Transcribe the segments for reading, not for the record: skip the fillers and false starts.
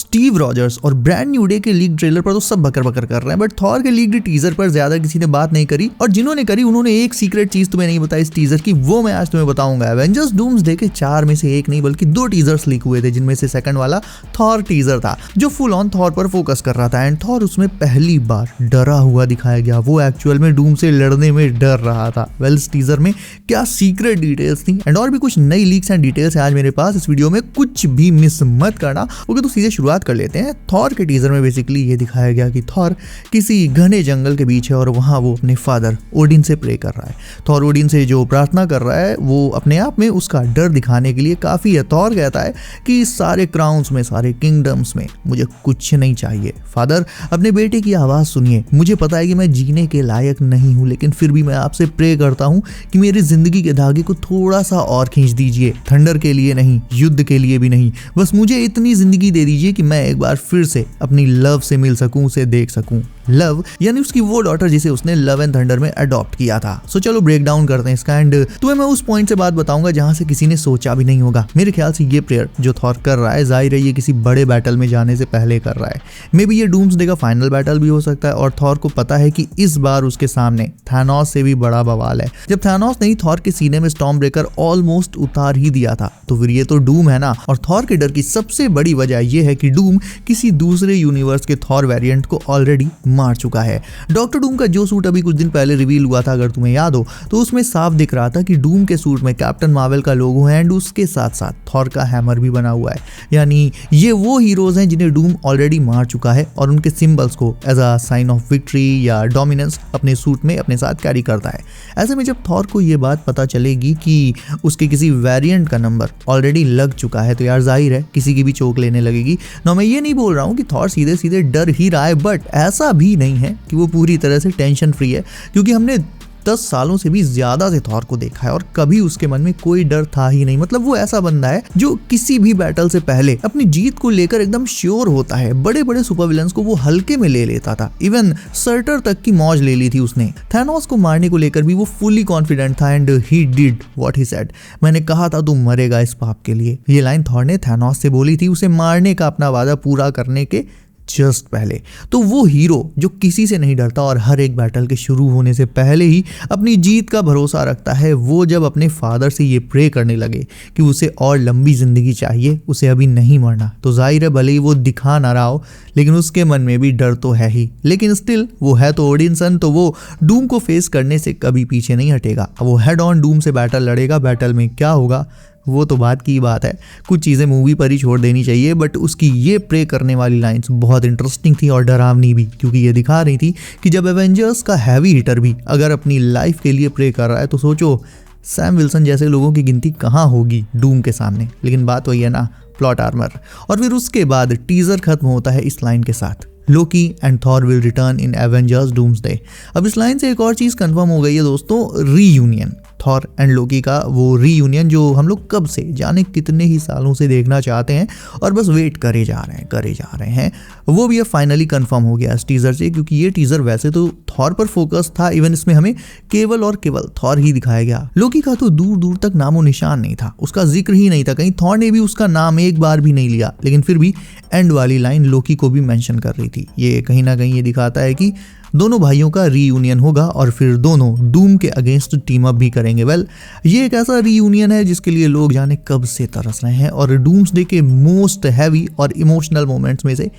Steve Rogers और brand new day के leak trailer पर तो सब बकर बकर कर रहे हैं, बट थॉर के लीक्ड टीजर पर ज्यादा किसी ने बात नहीं करी, और जिन्होंने करी उन्होंने एक सीक्रेट चीज तुम्हें नहीं बताई इस टीजर की, वो मैं आज तुम्हें बताऊंगा। एवेंजर्स डूम्सडे के 4 में से एक नहीं बल्कि 2 टीजर्स लीक हुए थे, जिनमें से सेकंड वाला थॉर टीजर था जो फुल ऑन थॉर पर फोकस कर रहा था, एंड थॉर उसमें पहली बार डरा हुआ दिखाया गया। वो एक्चुअल में डूम से लड़ने में डर रहा था। वेल, इस टीजर में क्या सीक्रेट डिटेल्स थी एंड और भी कुछ नई लीक्स एंड डिटेल्स है आज मेरे पास। इस वीडियो में कुछ भी मिस मत करना। ओके, तो सीधे शुरुआत कर लेते हैं। थॉर के टीजर में बेसिकली ये दिखाया गया कि थॉर किसी घने जंगल के बीच है और वहां वो अपने फादर ओडिन से प्रे कर रहा है। थॉर ओडिन से जो प्रार्थना कर रहा है वो अपने आप में उसका डर दिखाने के लिए काफी है। थॉर कहता है कि सारे क्राउन्स में, सारे किंगडम्स में मुझे कुछ नहीं चाहिए। फादर, अपने बेटे की आवाज सुनिए। मुझे पता है कि मैं जीने के लायक नहीं हूं, लेकिन फिर भी मैं आपसे प्रे करता हूं कि मेरी जिंदगी के धागे को थोड़ा सा और खींच दीजिए। थंडर के लिए नहीं, युद्ध के लिए भी नहीं, बस मुझे इतनी जिंदगी दे दीजिए कि मैं एक बार फिर से अपनी लव से मिल सकूं, उसे देख सकूं। लव यानी उसकी वो डॉटर जिसे उसने लव एंड थंडर में अडॉप्ट किया था। सो चलो ब्रेक डाउन करते हैं इसका, एंड तुम्हें मैं उस पॉइंट से बात बताऊंगा जहां से किसी ने सोचा भी नहीं होगा। मेरे ख्याल से ये प्रेयर जो थॉर कर रहा है, जाहिर है ये किसी बड़े बैटल में जाने से पहले कर रहा है। मे बी ये डूम्सडे का फाइनल बैटल भी हो सकता है, और थॉर को पता है कि इस बार उसके सामने थैनोस से भी बड़ा बवाल है। जब थैनोस ने थॉर के सीने में स्टॉर्म ब्रेकर ऑलमोस्ट उतार ही दिया था, तो फिर ये तो डूम है ना। और थॉर के डर की सबसे बड़ी वजह यह है कि डूम किसी दूसरे यूनिवर्स के थॉर वेरिएंट को ऑलरेडी मार चुका है। डॉक्टर डूम का जो सूट अभी कुछ दिन पहले रिवील हुआ था, अगर तुम्हें याद हो, तो उसमें साफ दिख रहा था कि डूम के सूट में कैप्टन मार्वल का लोगो है एंड उसके साथ साथ थॉर का हैमर भी बना हुआ है। यानी ये वो हीरोज हैं जिन्हें डूम ऑलरेडी मार चुका है और उनके सिंबल्स को as a sign of victory या डोमिनेंस अपने सूट में अपने साथ कैरी करता है। ऐसे में जब थॉर को ये बात पता चलेगी कि उसके किसी वेरिएंट का नंबर ऑलरेडी लग चुका है, तो यार जाहिर है किसी की भी चोक लेने लगेगी। ना मैं ये नहीं बोल रहा हूँ कि थॉर सीधे सीधे डर ही रहा है, बट ऐसा भी नहीं है कि वो पूरी तरह से टेंशन फ्री है, क्योंकि हमने 10 सालों से भी ज्यादा से थॉर को देखा है और कभी उसके मन में कोई डर था ही नहीं। मतलब वो ऐसा बंदा है जो किसी भी बैटल से पहले अपनी जीत को लेकर एकदम श्योर होता है। बड़े बड़े सुपर विलन्स को वो हल्के में ले लेता था, इवन सर्टर तक की मौज ले ली थी उसने। थैनोस को मारने को लेकर भी वो फुली कॉन्फिडेंट था and he did what he said. मैंने कहा था तू मरेगा इस पाप के लिए। ये लाइन थॉर ने थैनोस से बोली थी उसे मारने का अपना वादा पूरा करने के जस्ट पहले। तो वो हीरो जो किसी से नहीं डरता और हर एक बैटल के शुरू होने से पहले ही अपनी जीत का भरोसा रखता है, वो जब अपने फादर से ये प्रे करने लगे कि उसे और लंबी जिंदगी चाहिए, उसे अभी नहीं मरना, तो जाहिर है भले ही वो दिखा ना रहा हो, लेकिन उसके मन में भी डर तो है ही। लेकिन स्टिल वो है तो ओडिन सन, तो वो डूम को फेस करने से कभी पीछे नहीं हटेगा। वो हेड ऑन डूम से बैटल लड़ेगा। बैटल में क्या होगा वो तो बात की बात है, कुछ चीज़ें मूवी पर ही छोड़ देनी चाहिए, बट उसकी ये प्रे करने वाली लाइंस बहुत इंटरेस्टिंग थी और डरावनी भी, क्योंकि ये दिखा रही थी कि जब एवेंजर्स का हैवी हिटर भी अगर अपनी लाइफ के लिए प्रे कर रहा है, तो सोचो सैम विल्सन जैसे लोगों की गिनती कहाँ होगी डूम के सामने। लेकिन बात वही है ना, प्लॉट आर्मर। और फिर उसके बाद टीजर खत्म होता है इस लाइन के साथ, Loki and Thor will return in Avengers Doomsday. अब इस लाइन से एक और चीज कंफर्म हो गई है दोस्तों, रीयूनियन। थॉर एंड लोकी का वो रीयूनियन जो हम लोग कब से जाने कितने ही सालों से देखना चाहते हैं और बस वेट करे जा रहे हैं, वो भी अब फाइनली कंफर्म हो गया इस टीजर से। क्योंकि ये टीजर वैसे तो थॉर पर फोकस था, इवन इसमें हमें केवल और केवल थॉर ही दिखाया गया। लोकी का तो दूर दूर तक नामो निशान नहीं था, उसका जिक्र ही नहीं था, कहीं थॉर ने भी उसका नाम एक बार भी नहीं लिया। लेकिन फिर भी एंड वाली लाइन लोकी को भी मेंशन कर रही थी। ये कहीं ना कहीं ये दिखाता है कि दोनों भाइयों का रीयूनियन होगा और फिर दोनों डूम के अगेंस्ट टीम अप भी करेंगे। वेल, ये एक ऐसा रीयूनियन है जिसके लिए लोग जाने कब से तरस रहे हैं, और डूम्सडे के मोस्ट हैवी और इमोशनल मोमेंट्स में से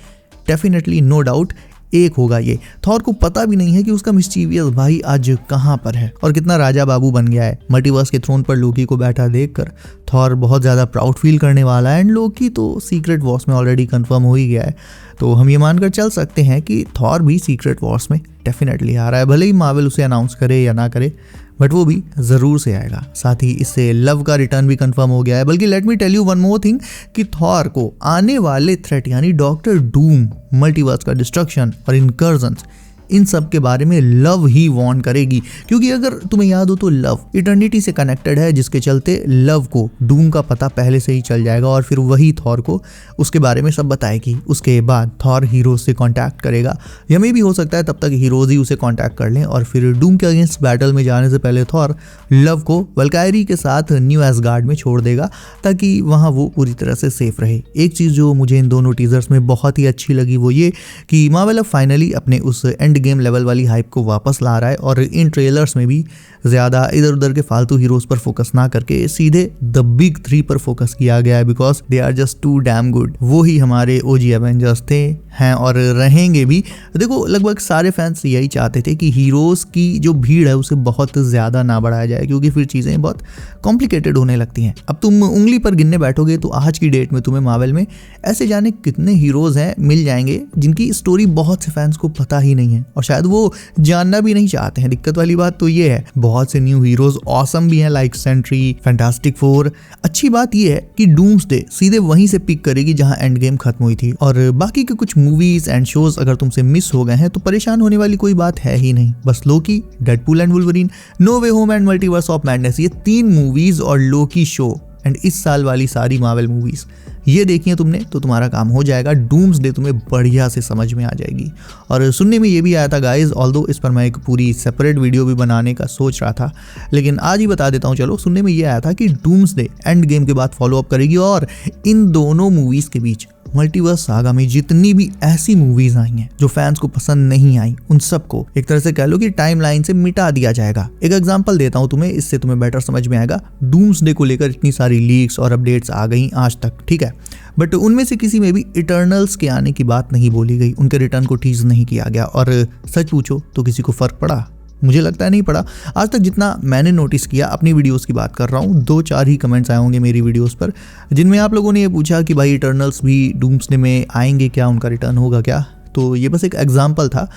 डेफिनेटली नो डाउट एक होगा ये। थॉर को पता भी नहीं है कि उसका मिस्चीवियस भाई आज कहाँ पर है और कितना राजा बाबू बन गया है। मल्टीवर्स के थ्रोन पर लोकी को बैठा देखकर थॉर बहुत ज़्यादा प्राउड फील करने वाला है, एंड लोकी तो सीक्रेट वॉर्स में ऑलरेडी कंफर्म हो ही गया है। तो हम ये मानकर चल सकते हैं कि थॉर भी सीक्रेट वॉर्स में डेफिनेटली आ रहा है, भले ही मार्वल उसे अनाउंस करे या ना करे, बट वो भी ज़रूर से आएगा। साथ ही इससे लव का रिटर्न भी कंफर्म हो गया है। बल्कि let me tell you one more thing कि थॉर को आने वाले थ्रेट यानी डॉक्टर डूम, मल्टीवर्स का डिस्ट्रक्शन और इनकर्जन्स, इन सब के बारे में लव ही वार्न करेगी, क्योंकि अगर तुम्हें याद हो तो लव इटर्निटी से कनेक्टेड है, जिसके चलते लव को डूम का पता पहले से ही चल जाएगा और फिर वही थॉर को उसके बारे में सब बताएगी। उसके बाद थॉर हीरोज से कांटेक्ट करेगा, या मे भी हो सकता है तब तक हीरोज ही उसे कांटेक्ट कर लें और फिर डूम के अगेंस्ट बैटल में जाने से पहले थॉर लव को वल्कायरी के साथ न्यू एसगार्ड में छोड़ देगा ताकि वहां वो पूरी तरह से सेफ रहे। एक चीज जो मुझे इन दोनों टीजर्स में बहुत ही अच्छी लगी वो ये कि मार्वल अब फाइनली अपने उस एंड गेम लेवल वाली हाइप को वापस ला रहा है और इन ट्रेलर्स में भी ज्यादा इधर उधर के फालतू हीरोज पर फोकस ना करके सीधे द बिग 3 पर फोकस किया गया है, because they are just too damn good. वो ही हमारे ओजी एवेंजर्स थे, हैं और रहेंगे भी। देखो लगभग सारे फैंस यही चाहते थे कि हीरोज की जो भीड़ है उसे बहुत ज्यादा ना बढ़ाया जाए, क्योंकि फिर चीजें बहुत कॉम्प्लिकेटेड होने लगती हैं। अब तुम उंगली पर गिनने बैठोगे तो आज की डेट में तुम्हें मार्वल में ऐसे जाने कितने हीरोज हैं मिल जाएंगे जिनकी स्टोरी बहुत से फैंस को पता ही नहीं है और शायद वो जानना भी नहीं चाहते हैं। दिक्कत वाली बात तो ये है, बहुत से न्यू हीरोज ऑसम भी हैं लाइक सेंट्री, फैंटास्टिक फोर। अच्छी बात ये है कि डूम्सडे सीधे वहीं से पिक करेगी जहां एंड गेम खत्म हुई थी, और बाकी के कुछ मूवीज एंड शोज अगर तुमसे मिस हो गए हैं तो परेशान होने वाली कोई बात है ही नहीं। बस Loki, Deadpool and Wolverine, No Way Home and Multiverse of Madness, ये 3 मूवीज और लोकी शो एंड इस साल वाली सारी मार्वल मूवीज ये देखिए तुमने तो तुम्हारा काम हो जाएगा। डूम्सडे तुम्हें बढ़िया से समझ में आ जाएगी। और सुनने में ये भी आया था गाइज, ऑल्दो इस पर मैं एक पूरी सेपरेट वीडियो भी बनाने का सोच रहा था, लेकिन आज ही बता देता हूँ। चलो, सुनने में ये आया था कि डूम्सडे एंड गेम के बाद फॉलो अप करेगी और इन दोनों मूवीज के बीच मल्टीवर्स सागा में जितनी भी ऐसी मूवीज आई हैं जो फैंस को पसंद नहीं आई, उन सबको एक तरह से कह लो कि टाइमलाइन से मिटा दिया जाएगा। एक एग्जांपल देता हूं तुम्हें, इससे तुम्हें बेटर समझ में आएगा। डूम्सडे को लेकर इतनी सारी लीक्स और अपडेट्स आ गई आज तक, ठीक है, बट उनमें से किसी में भी इटर्नल्स के आने की बात नहीं बोली गई, उनके रिटर्न को टीज नहीं किया गया। और सच पूछो तो किसी को फर्क पड़ा? मुझे लगता है नहीं पड़ा। आज तक जितना मैंने नोटिस किया, अपनी वीडियोस की बात कर रहा हूँ, 2-4 ही कमेंट्स आए होंगे मेरी वीडियोस पर जिनमें आप लोगों ने ये पूछा कि भाई इटर्नल्स भी डूम्सडे में आएंगे क्या, उनका रिटर्न होगा क्या। तो ये बस एक एग्जाम्पल था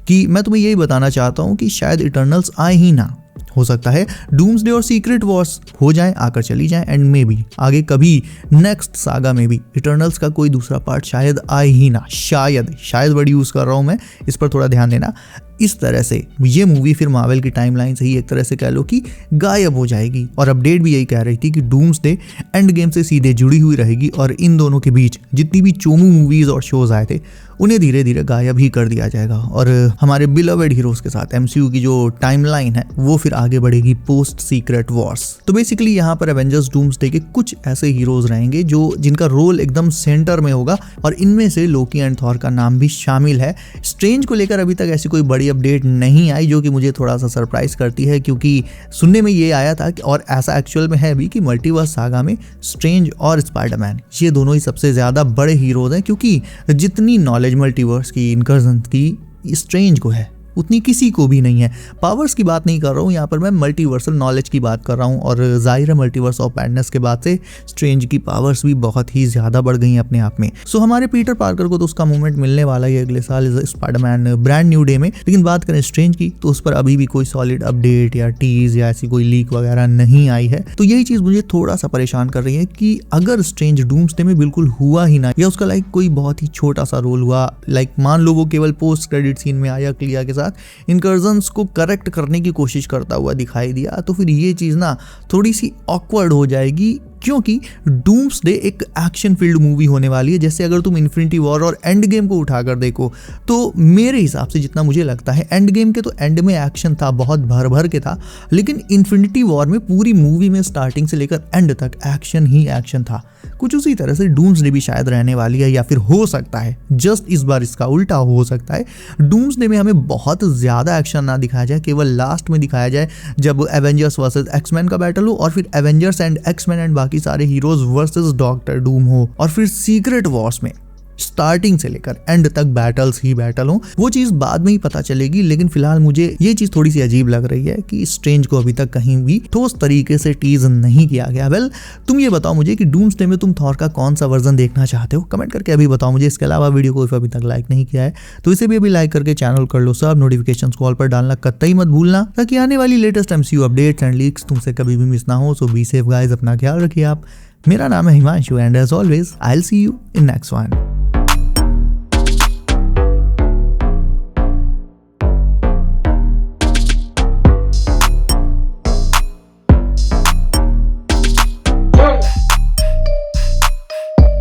कि मैं तुम्हें यही बताना चाहता हूँ कि शायद इटर्नल्स आए ही ना, हो सकता है डूम्सडे और सीक्रेट वॉर्स हो जाए, आकर चली जाए, एंड में भी आगे कभी नेक्स्ट सागा में भी इटर्नल्स का कोई दूसरा पार्ट शायद आए ही ना। शायद वर्ड यूज कर रहा हूं मैं, इस पर थोड़ा ध्यान देना। इस तरह से ये मूवी फिर मार्वल की टाइमलाइन से ही एक तरह से कह लो कि गायब हो जाएगी। और अपडेट भी यही कह रही थी कि डूम्सडे एंड गेम से सीधे जुड़ी हुई रहेगी और इन दोनों के बीच जितनी भी चोमू मूवीज और शोज आए थे उन्हें धीरे धीरे गायब ही कर दिया जाएगा। और हमारे बिलवेड हीरोज के साथ एमसीयू की जो टाइमलाइन है वो फिर आगे बढ़ेगी पोस्ट सीक्रेट वॉर्स। तो बेसिकली यहाँ पर एवेंजर्स डूम्सडे के कुछ ऐसे हीरोज रहेंगे जो जिनका रोल एकदम सेंटर में होगा, और इनमें से लोकी एंड थॉर का नाम भी शामिल है। स्ट्रेंज को लेकर अभी तक ऐसी कोई बड़ी अपडेट नहीं आई, जो कि मुझे थोड़ा सा सरप्राइज करती है, क्योंकि सुनने में ये आया था और ऐसा एक्चुअल में है भी कि मल्टीवर्स सागा में स्ट्रेंज और स्पाइडरमैन ये दोनों ही सबसे ज्यादा बड़े हीरोज हैं, क्योंकि जितनी नॉलेज मल्टीवर्स की इनकर्जन की स्ट्रेंज को है उतनी किसी को भी नहीं है। पावर्स की बात नहीं कर रहा हूँ यहाँ पर, मैं मल्टीवर्सल नॉलेज की बात कर रहा हूँ। और जाहिर है मल्टीवर्स ऑफ मैडनेस के बाद से स्ट्रेंज की पावर्स भी बहुत ही ज्यादा बढ़ गई हैं अपने आप में। सो हमारे पीटर पार्कर को तो उसका मूवमेंट मिलने वाला है अगले साल स्पाइडरमैन ब्रांड न्यू डे में, लेकिन बात करें स्ट्रेंज की तो उस पर अभी भी कोई सॉलिड अपडेट या टीज या ऐसी कोई लीक वगैरह नहीं आई है। तो यही चीज मुझे थोड़ा सा परेशान कर रही है कि अगर स्ट्रेंज डूम्सडे में बिल्कुल हुआ ही ना, या उसका लाइक कोई बहुत ही छोटा सा रोल हुआ, लाइक मान लो वो केवल पोस्ट क्रेडिट सीन में आया क्लिया के साथ इनकर्जन्स को करेक्ट करने की कोशिश करता हुआ दिखाई दिया, तो फिर ये चीज ना थोड़ी सी ऑकवर्ड हो जाएगी, क्योंकि डूम्सडे एक एक्शन फील्ड मूवी होने वाली है। जैसे अगर तुम इन्फिनिटी वॉर और एंड गेम को उठाकर देखो तो मेरे हिसाब से जितना मुझे लगता है एंड गेम के तो एंड में एक्शन था, बहुत भर भर के था, लेकिन इन्फिनिटी वॉर में पूरी मूवी में स्टार्टिंग से लेकर एंड तक एक्शन ही एक्शन था। कुछ उसी तरह से डूम्सडे भी शायद रहने वाली है, या फिर हो सकता है जस्ट इस बार इसका उल्टा हो सकता है। डूम्सडे में हमें बहुत ज्यादा एक्शन ना दिखाया जाए, केवल लास्ट में दिखाया जाए जब एवेंजर्स वर्सेस एक्समैन का बैटल हो, और फिर एवेंजर्स एंड एक्समैन एंड बाकी सारे हीरोज वर्सेस डॉक्टर डूम हो, और फिर सीक्रेट वॉर्स में स्टार्टिंग से लेकर एंड तक बैटल्स ही बैटल हो। वो चीज बाद में ही पता चलेगी, लेकिन फिलहाल मुझे ये चीज थोड़ी सी अजीब लग रही है कि स्ट्रेंज को अभी तक कहीं भी ठोस तरीके से टीज नहीं किया गया। वेल, तुम ये बताओ मुझे कि डूम्सडे में तुम थॉर का कौन सा वर्जन देखना चाहते हो, कमेंट करके अभी बताओ मुझे। इसके अलावा वीडियो को अभी तक लाइक नहीं किया है तो इसे भी अभी लाइक करके चैनल कर लो सब, नोटिफिकेशंस कॉल पर डालना कतई मत भूलना, ताकि आने वाली latest MCU updates and leaks तुमसे कभी भी मिस ना हो। सो बी सेफ गाइस, अपना ख्याल रखिए आप। मेरा नाम है Himanshu and as always I will see you in next one.